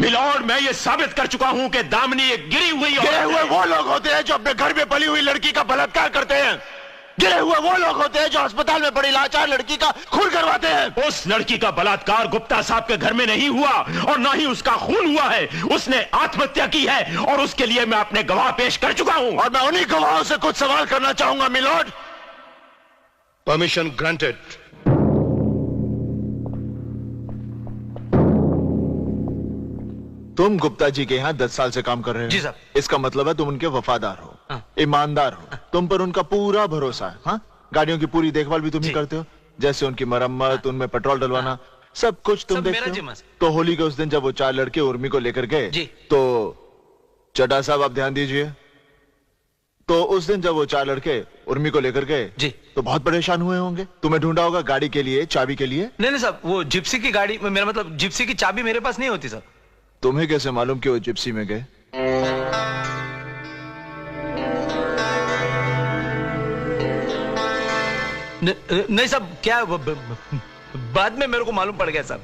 Milord, मैं ये साबित कर चुका हूं कि दामिनी एक गिरी हुई गिरे हुए वो लोग होते हैं जो अपने घर में पली हुई लड़की का बलात्कार करते हैं। गिरे हुए वो लोग होते हैं जो अस्पताल में पड़ी लाचार लड़की का खून करवाते हैं। उस लड़की का बलात्कार गुप्ता साहब के घर में नहीं हुआ और ना ही उसका खून हुआ है। उसने आत्महत्या की है और उसके लिए मैं अपने गवाह पेश कर चुका हूं। और मैं उन्हीं गवाहों से कुछ सवाल करना चाहूंगा मिलॉर्ड। Permission granted. तुम गुप्ता जी के यहाँ 10 साल से काम कर रहे हो? जी साहब। इसका मतलब है तुम उनके वफादार हो, ईमानदार हो, तुम पर उनका पूरा भरोसा है। हाँ, गाड़ियों की पूरी देखभाल भी तुम ही करते हो, जैसे उनकी मरम्मत, उनमें पेट्रोल डलवाना, सब कुछ तुम देखते हो। तो होली के उस दिन जब वो 4 लड़के उर्मी को लेकर गए, तो चड्ढा साहब आप ध्यान दीजिए, तो उस दिन जब वो 4 लड़के उर्मी को लेकर गए जी, तो बहुत परेशान हुए होंगे। तुम्हें ढूंढा होगा गाड़ी के लिए, चाबी के लिए। नहीं साहब, वो जिप्सी की गाड़ी, मेरा मतलब जिप्सी की चाबी मेरे पास नहीं होती साहब। तुम्हें कैसे मालूम कि वो जिप्सी में गए? नहीं साहब, क्या बाद में मेरे को मालूम पड़ गया साहब।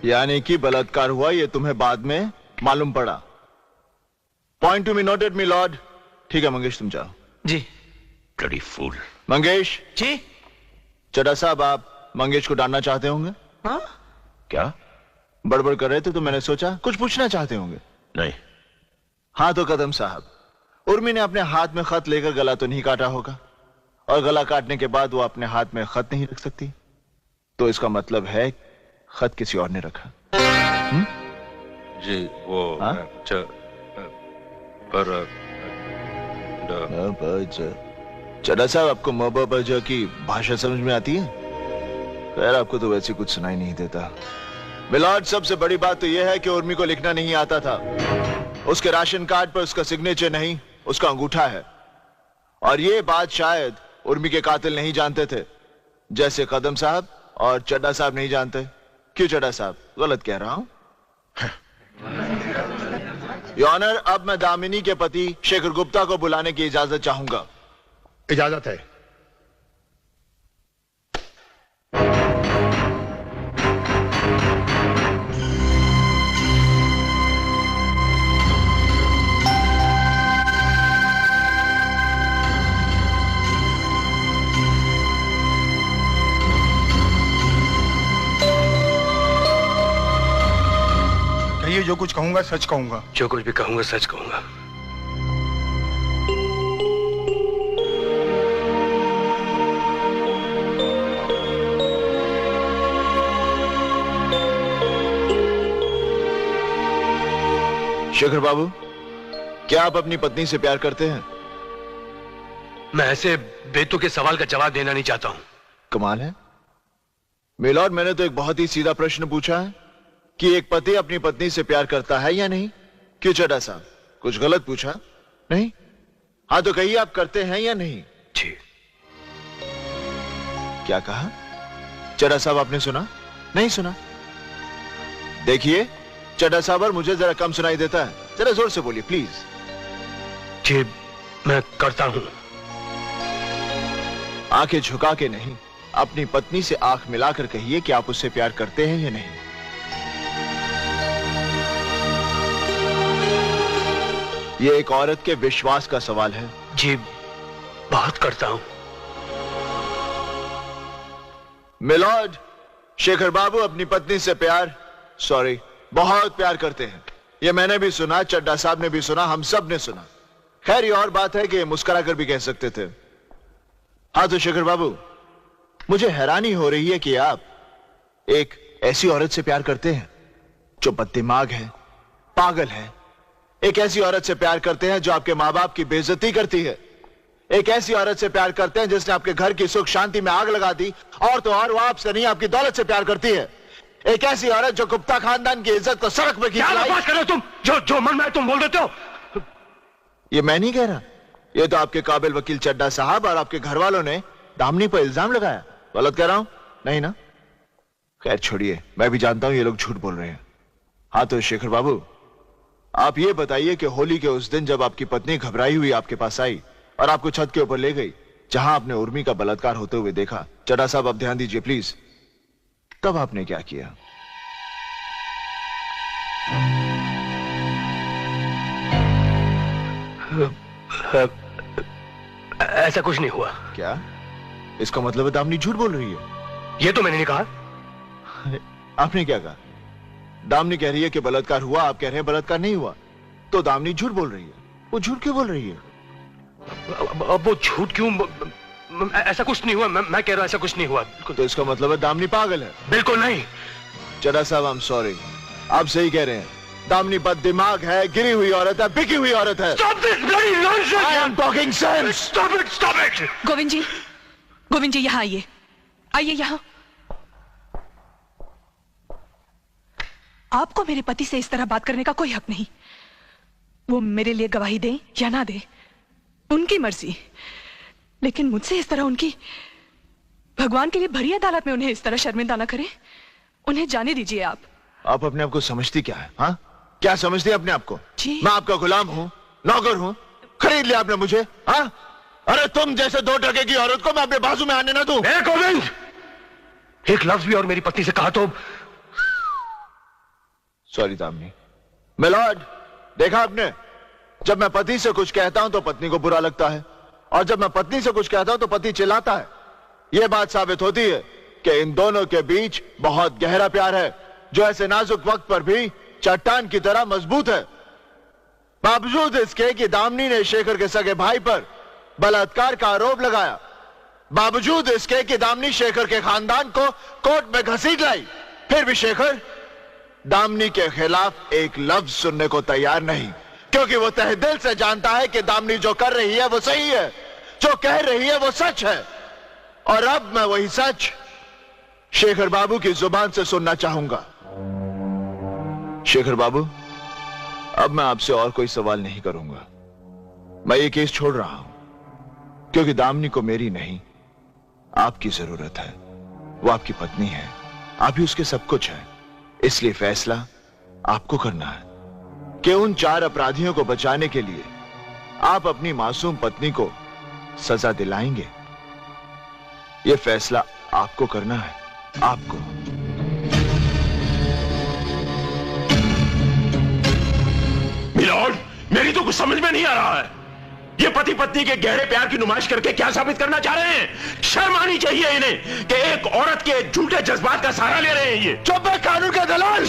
यानी कि बलात्कार हुआ ये तुम्हें बाद में मालूम पड़ा। Point to be noted my lord. ठीक है मंगेश, तुम जाओ। जी। Bloody fool. मंगेश जी। चड्ढा साहब, आप मंगेश को डांटना चाहते होंगे? हाँ? क्या बड़बड़ कर रहे थे तो मैंने सोचा कुछ पूछना चाहते होंगे। नहीं। हाँ तो कदम साहब, उर्मी ने अपने हाथ में खत लेकर गला तो नहीं काटा होगा, और गला काटने के बाद वो अपने हाथ में खत नहीं रख सकती, तो इसका मतलब है खत किसी और ने रखा। जी वो चड्ढा साहब, आपको मबज की भाषा समझ में आती है? खैर, आपको तो वैसे कुछ सुनाई नहीं देता। मिलॉर्ड, सबसे बड़ी बात तो यह है कि उर्मी को लिखना नहीं आता था। उसके राशन कार्ड पर उसका सिग्नेचर नहीं, उसका अंगूठा है। और ये बात शायद उर्मी के कातिल नहीं जानते थे, जैसे कदम साहब और चड्ढा साहब नहीं जानते। क्यों चड्ढा साहब, गलत कह रहा हूं? योर ऑनर, अब मैं दामिनी के पति शेखर गुप्ता को बुलाने की इजाजत चाहूंगा। इजाजत है। कहिए, जो कुछ कहूंगा सच कहूंगा। जो कुछ भी कहूंगा सच कहूंगा। शेखर बाबू, क्या आप अपनी पत्नी से प्यार करते हैं? मैं ऐसे बेतुके सवाल का जवाब देना नहीं चाहता हूं। कमाल है मिलॉर्ड, मैंने तो एक बहुत ही सीधा प्रश्न पूछा है कि एक पति अपनी पत्नी से प्यार करता है या नहीं। क्यों चड्ढा साहब, कुछ गलत पूछा? नहीं? हाँ तो कहिए, आप करते हैं या नहीं? जी। क्या कहा चड्ढा साहब, आपने सुना? नहीं सुना? देखिए चड्ढा साहब, और मुझे जरा कम सुनाई देता है, जरा जोर से बोलिए प्लीज। जी मैं करता हूं। आंखें झुका के नहीं, अपनी पत्नी से आंख मिलाकर कहिए कि आप उससे प्यार करते हैं या नहीं। यह एक औरत के विश्वास का सवाल है। जी बहुत करता हूं। मिलॉर्ड, शेखर बाबू अपनी पत्नी से बहुत प्यार करते हैं। यह मैंने भी सुना, चड्ढा साहब ने भी सुना, हम सब ने सुना। खैर, ये और बात है कि मुस्कुरा कर भी कह सकते थे। हाँ तो शेखर बाबू, मुझे हैरानी हो रही है कि आप एक ऐसी औरत से प्यार करते हैं जो बददिमाग है, पागल है। एक ऐसी औरत से प्यार करते हैं जो आपके माँ बाप की बेइज्जती करती है। एक ऐसी औरत से प्यार करते हैं जिसने आपके घर की सुख शांति में आग लगा दी, और तो और वो आपसे नहीं आपकी दौलत से प्यार करती है। एक ऐसी औरत जो गुप्ता खानदान की इज्जत को सड़क पे खींच लाई। क्या बात कर रहे हो तुम? जो मन में तुम बोल देते हो। ये मैं नहीं कह रहा, ये तो आपके काबिल वकील चड्ढा साहब और आपके घर वालों ने दामिनी पर इल्जाम लगाया। गलत कह रहा हूं? नहीं ना? खैर छोड़िए, मैं भी जानता हूं ये लोग झूठ बोल रहे हैं। हाँ तो शेखर बाबू, आप ये बताइए कि होली के उस दिन जब आपकी पत्नी घबराई हुई आपके पास आई और आपको छत के ऊपर ले गई जहां आपने उर्मी का बलात्कार होते हुए देखा, चड्ढा साहब आप ध्यान दीजिए प्लीज, तब आपने क्या किया? ऐसा कुछ नहीं हुआ। क्या? इसका मतलब है दामिनी झूठ बोल रही है? ये तो मैंने नहीं कहा। आपने क्या कहा? दामिनी कह रही है कि बलात्कार हुआ, आप कह रहे हैं बलात्कार नहीं हुआ। तो दामिनी झूठ बोल रही है। वो झूठ क्यों बोल रही है? अब वो झूठ क्यों? ऐसा कुछ नहीं हुआ। मैं कह रहा हूं ऐसा कुछ नहीं हुआ। तो इसका मतलब है दामिनी पागल है? बिल्कुल नहीं। चड्ढा साहब, आई एम सॉरी, आप सही कह रहे हैं। दामिनी बद दिमाग है, गिरी हुई औरत है, बिकी हुई औरत है। Stop this bloody nonsense! I am talking sense. Stop it! Stop it! Govind जी यहाँ आइए, आइए यहाँ। आपको मेरे पति से इस तरह बात करने का कोई हक नहीं। वो मेरे लिए गवाही दें या ना दें, उनकी मर्जी, लेकिन मुझसे इस तरह उनकी भगवान के लिए भरी अदालत में उन्हें इस तरह शर्मिंदा ना करें। उन्हें जाने दीजिए। आप अपने आप को समझती क्या है? हाँ, क्या समझती है अपने आप को? जी। मैं आपका गुलाम हूँ, नौकर हूँ, खरीद लिया आपने मुझे? हाँ, अरे तुम जैसे 2 टके की औरत को मैं अपने बाजू में आने ना दूं। गोविंद, एक लफ्ज भी और मेरी पत्नी से कहा तो। सॉरी दामिनी। मिलॉर्ड, देखा आपने, जब मैं पति से कुछ कहता हूं तो पत्नी को बुरा लगता है, और जब मैं पत्नी से कुछ कहता हूं तो पति चिल्लाता है। यह बात साबित होती है कि इन दोनों के बीच बहुत गहरा प्यार है, जो ऐसे नाजुक वक्त पर भी चट्टान की तरह मजबूत है। बावजूद इसके कि दामिनी ने शेखर के सगे भाई पर बलात्कार का आरोप लगाया, बावजूद इसके कि दामिनी शेखर के खानदान को कोर्ट में घसीट लाई, फिर भी शेखर दामिनी के खिलाफ एक लफ्ज सुनने को तैयार नहीं, क्योंकि वो तहे दिल से जानता है कि दामिनी जो कर रही है वो सही है, जो कह रही है वो सच है। और अब मैं वही सच शेखर बाबू की जुबान से सुनना चाहूंगा। शेखर बाबू, अब मैं आपसे और कोई सवाल नहीं करूंगा। मैं ये केस छोड़ रहा हूं, क्योंकि दामिनी को मेरी नहीं, आपकी जरूरत है। वो आपकी पत्नी है, आप ही उसके सब कुछ है। इसलिए फैसला आपको करना है कि उन 4 अपराधियों को बचाने के लिए आप अपनी मासूम पत्नी को सजा दिलाएंगे। यह फैसला आपको करना है, आपको। मिलॉर्ड, मेरी तो कुछ समझ में नहीं आ रहा है। ये पति पत्नी के गहरे प्यार की नुमाइश करके क्या साबित करना चाह रहे हैं? शर्म आनी चाहिए इन्हें कि एक औरत के झूठे जज्बात का सहारा ले रहे हैं। ये चुप है, कानून का दलाल।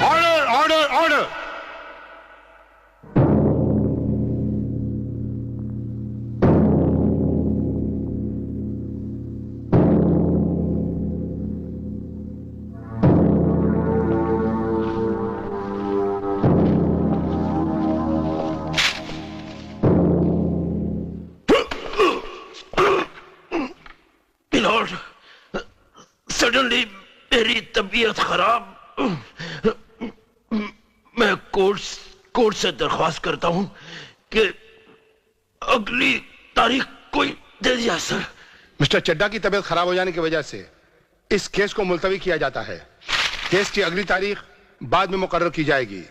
Order, order, order. सडनली मेरी तबीयत खराब। मैं कोर्ट से दरख्वास्त करता हूं कि अगली तारीख कोई दे दिया। सर, मिस्टर चड्ढा की तबीयत खराब हो जाने की वजह से इस केस को मुलतवी किया जाता है। केस की अगली तारीख बाद में मुकर्रर की जाएगी।